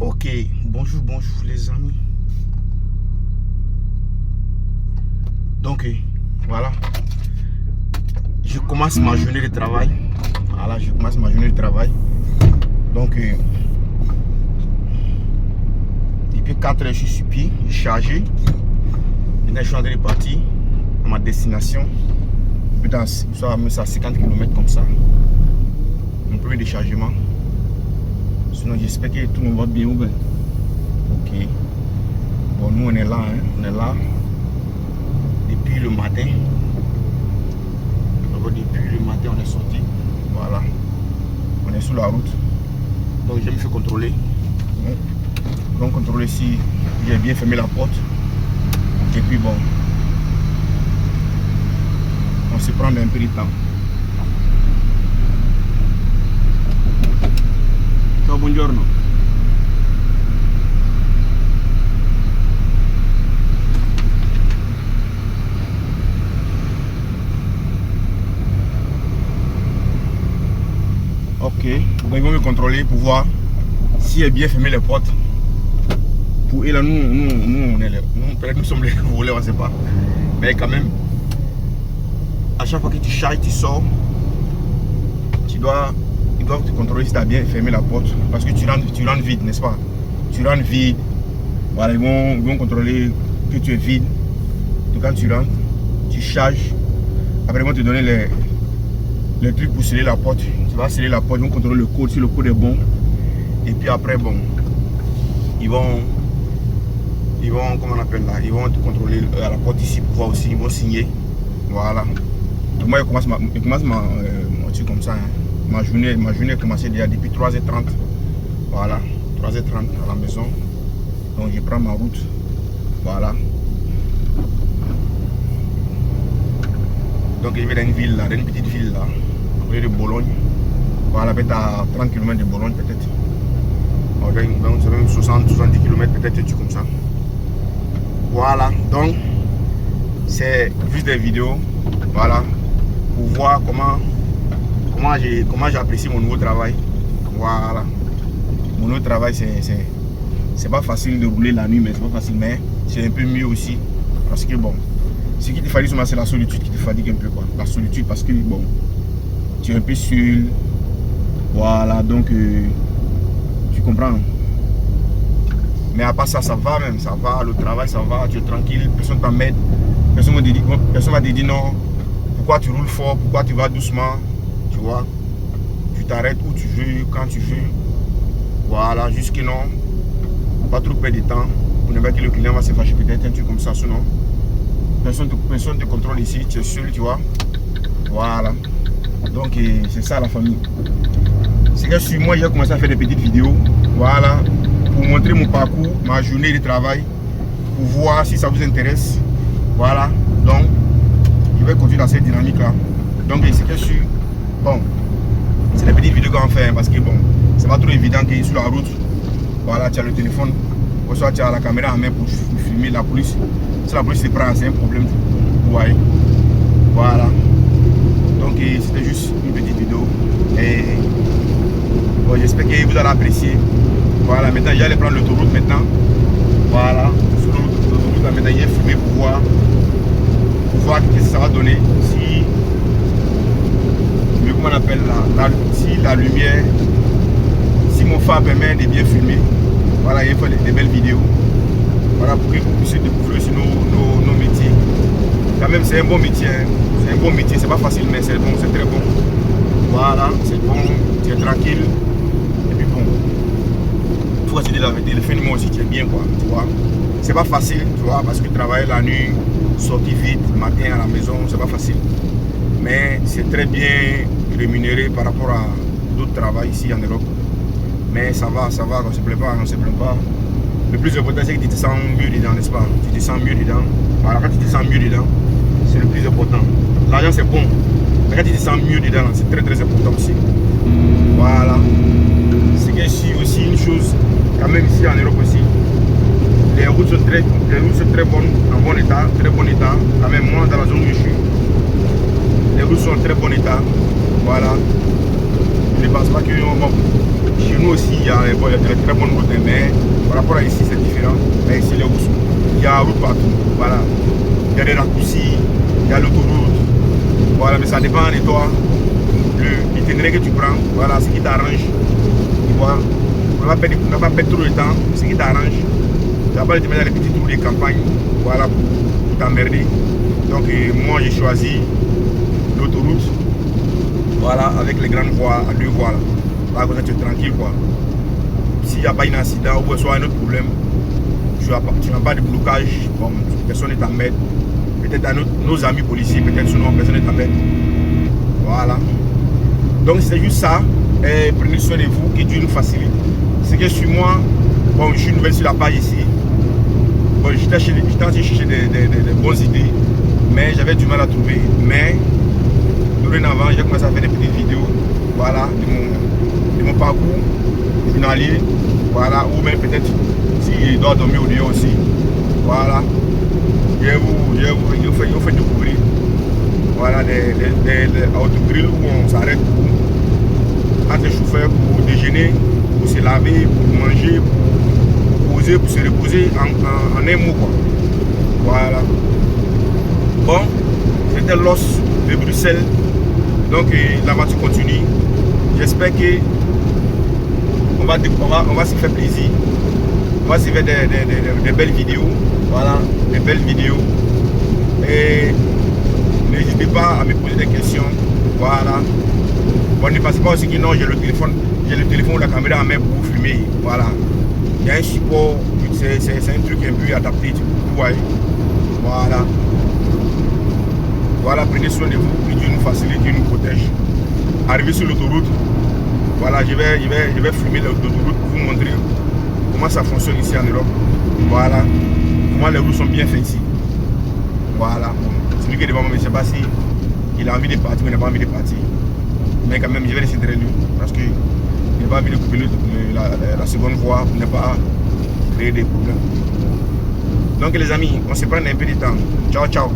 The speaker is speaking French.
Ok, bonjour les amis. Donc voilà, je commence ma journée de travail. Voilà, je commence ma journée de travail. Donc depuis 4 heures, je suis sur pied, je suis chargé. Maintenant, je suis en train de partir à ma destination. Putain, ça va me ça 50 km comme ça. Mon premier déchargement. Sinon, j'espère que tout le monde va bien ou bien. Ok. Bon, nous on est là, hein. On est là depuis le matin. Donc, depuis le matin, on est sorti. Voilà. On est sur la route. Donc, je me fais contrôler. Donc, contrôler si j'ai bien fermé la porte. Et puis, bon, on se prend un peu de temps. Ciao, buongiorno. Ok, donc ils vont me contrôler pour voir si j'ai bien fermé les portes. Et là, nous sommes les voleurs, on ne sait pas. Mais quand même, à chaque fois que tu charges, tu sors, ils doivent te contrôler si tu as bien fermé la porte. Parce que tu rentres vide, n'est-ce pas? Tu rentres vide. Voilà, ils vont contrôler que tu es vide. Donc quand tu rentres, tu charges. Après, ils vont te donner les trucs pour sceller la porte. Tu vas sceller la porte, ils vont contrôler le code, si le code est bon. Et puis après, bon, ils vont, comment on appelle là, ils vont te contrôler à la porte ici pour voir aussi, ils vont signer. Voilà. Donc moi, je commence ma truc comme ça. Hein. Ma journée a commencé déjà depuis 3h30. Voilà, 3h30 à la maison. Donc je prends ma route. Voilà. Donc je vais dans une ville là, dans une petite ville là, à côté de Bologne. Voilà, peut-être à 30 km de Bologne peut-être. Donc c'est même 60-70 km peut-être, tu comme ça. Voilà, donc c'est juste des vidéos, voilà, pour voir comment j'apprécie mon nouveau travail. Voilà, mon nouveau travail, c'est pas facile de rouler la nuit, mais c'est pas facile, mais c'est un peu mieux aussi, parce que bon, ce qui te fatigue souvent, c'est la solitude qui te fatigue un peu, quoi. La solitude, parce que bon, tu es un peu seul, voilà, donc tu comprends. Mais à part ça, ça va même, ça va, le travail, ça va, tu es tranquille, personne t'emmène, personne va te dire non, pourquoi tu roules fort, pourquoi tu vas doucement, tu vois, tu t'arrêtes où tu veux, quand tu veux, voilà, jusque non, pas trop perdre de temps, pour ne pas que le client va se fâcher peut-être, un truc comme ça, sinon, personne te contrôle ici, tu es seul, tu vois, voilà, donc c'est ça la famille. C'est que sur moi, j'ai commencé à faire des petites vidéos, voilà, pour montrer mon parcours, ma journée de travail, pour voir si ça vous intéresse. Voilà, donc je vais continuer dans cette dynamique là. Donc c'est que je suis, bon, c'est des petites vidéos qu'on fait, parce que bon, c'est pas trop évident que sur la route, voilà, tu as le téléphone, ou soit tu as la caméra en main pour filmer la police. Si la police se prend, c'est un problème, vous voyez. Voilà, donc c'était juste une petite vidéo, et bon, j'espère que vous allez apprécier. Voilà, maintenant j'allais prendre l'autoroute maintenant. Voilà, sur l'autoroute là maintenant j'ai filmé pour voir ce que ça va donner. Si, comment on appelle là, si la lumière, si mon phare permet de bien filmer. Voilà, il faut des belles vidéos. Voilà, pour que vous puissiez découvrir aussi nos métiers. Quand même c'est un bon métier, hein. C'est un bon métier, c'est pas facile mais c'est bon, c'est très bon. Voilà, c'est bon, tu es tranquille. Et puis bon, il faut se dire la vérité, le phénomène aussi qui est bien quoi, tu vois. C'est pas facile, tu vois, parce que travailler la nuit, sortir vite, le matin à la maison, c'est pas facile. Mais c'est très bien rémunéré par rapport à d'autres travaux ici en Europe. Mais ça va, on se plaint pas, on se plaint pas. Le plus important c'est que tu te sens mieux dedans, n'est-ce pas? Tu te sens mieux dedans. Voilà, quand tu te sens mieux dedans, c'est le plus important. L'argent c'est bon, mais quand tu te sens mieux dedans, c'est très très important aussi. Voilà. C'est que aussi une chose, quand même ici en Europe aussi, les routes sont très bonnes, en bon état, très bon état. Quand même moi dans la zone où je suis, les routes sont en très bon état. Voilà. Je ne pense pas qu'on va chez nous aussi, il y a des très bonnes routes, mais par rapport à ici, c'est différent. Mais ici, les routes, il y a route partout. Voilà. Il y a des raccourcis, il y a l'autoroute. Voilà, mais ça dépend de toi. L'itinéraire que tu prends, voilà, ce qui t'arrange. Tu vois, on ne va pas perdre trop de temps, ce qui t'arrange. Tu vas pas te mettre dans les petits trous de campagne, voilà, pour t'emmerder. Donc, moi, j'ai choisi l'autoroute, voilà, avec les grandes voies, à 2 voies. Là, comme ça, tu es tranquille, quoi. S'il n'y a pas un accident ou soit un autre problème, tu n'as pas de blocage, bon, personne ne t'emmène. Peut-être à nos amis policiers, peut-être sinon personne ne t'emmène. Voilà. Donc c'est juste ça. Et prenez soin de vous, que Dieu nous facilite. C'est que sur moi, bon, je suis nouvelle sur la page ici. Bon, j'étais en train de chercher des bonnes idées, mais j'avais du mal à trouver. Mais dorénavant, j'ai commencé à faire des petites vidéos, voilà, de mon parcours journalier, voilà, ou même peut-être s'il doit dormir au dehors aussi, voilà. Je vais vous faire découvrir, voilà, des autogrilles où on s'arrête entre les chauffeurs pour déjeuner, pour se laver, pour manger, pour poser, pour se reposer en un mot, quoi. Voilà. Bon, c'était l'os de Bruxelles. Donc l'aventure continue. J'espère que on va se faire plaisir. On va se faire des belles vidéos. Voilà, des belles vidéos. Et n'hésitez pas à me poser des questions. Voilà. Bon, ne pensez pas aussi que non, j'ai le téléphone ou la caméra en main pour vous filmer. Voilà. Il y a un support, c'est un truc un peu adapté. Vous voyez. Voilà. Voilà, prenez soin de vous, que Dieu nous facilite, Dieu nous protège. Arrivé sur l'autoroute, voilà, je vais filmer l'autoroute pour vous montrer comment ça fonctionne ici en Europe. Voilà, comment les routes sont bien faites ici. Voilà, bon, c'est lui qui est devant moi, mais je ne sais pas si il a envie de partir, mais il n'a pas envie de partir. Mais quand même, je vais laisser derrière lui, parce qu'il n'a pas envie de couper la seconde voie pour ne pas créer des problèmes. Donc les amis, on se prend un peu de temps. Ciao, ciao.